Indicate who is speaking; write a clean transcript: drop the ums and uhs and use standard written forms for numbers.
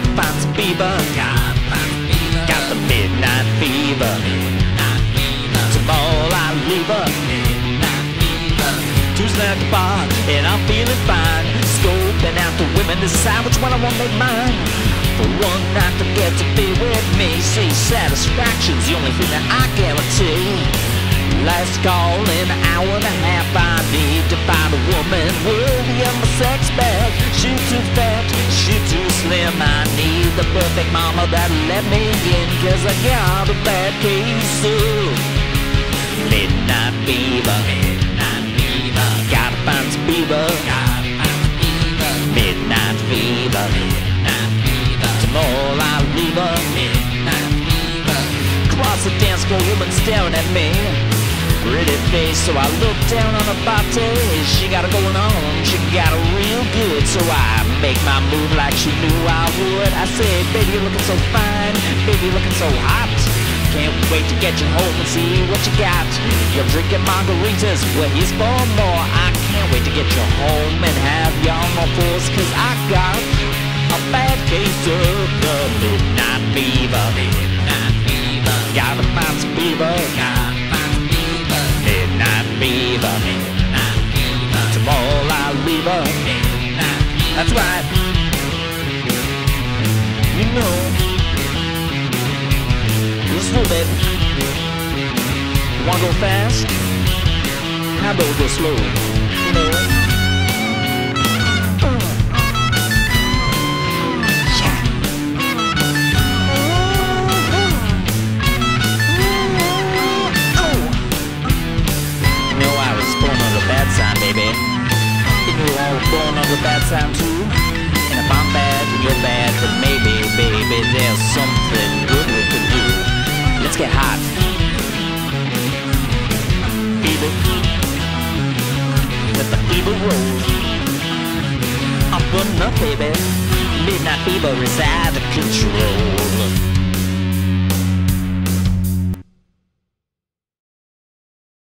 Speaker 1: Gotta find some fever. Got the midnight fever. Tomorrow I leave her. Tuesday at the bar, and I'm feeling fine. Scoping out the women, decide which one I want to make mine. For one night to get to be with me. See, satisfaction's the only thing that I guarantee. Last call in an hour and a half. I need to find a woman worthy of my sex bag. She too fat, she too slim. I need the perfect mama that'll let me in, 'cause I got a bad case of midnight fever. Gotta find some fever. Midnight fever. Tomorrow I'll leave her. Across the dance floor, woman staring at me. Pretty face, so I look down on her body. She got it going on, she got it real good. So I make my move like she knew I would. I say, baby, you're looking so fine. Baby, you're looking so hot. Can't wait to get you home and see what you got. You're drinking margaritas, well, here's for more. I can't wait to get you home and have you on my force, 'cause I got a bad case of the midnight fever. Gotta find some fever. Midnight fever. Tomorrow I'll leave her. That's right. You know, just a little bit. You wanna go fast? How about we go slow? You know. Baby, you know I was born on the bad time too. And if I'm bad and you're bad, then maybe, baby, there's something good we could do. Let's get hot. Fever. Let the fever roll. I'm burning up, baby. Midnight fever is out of control.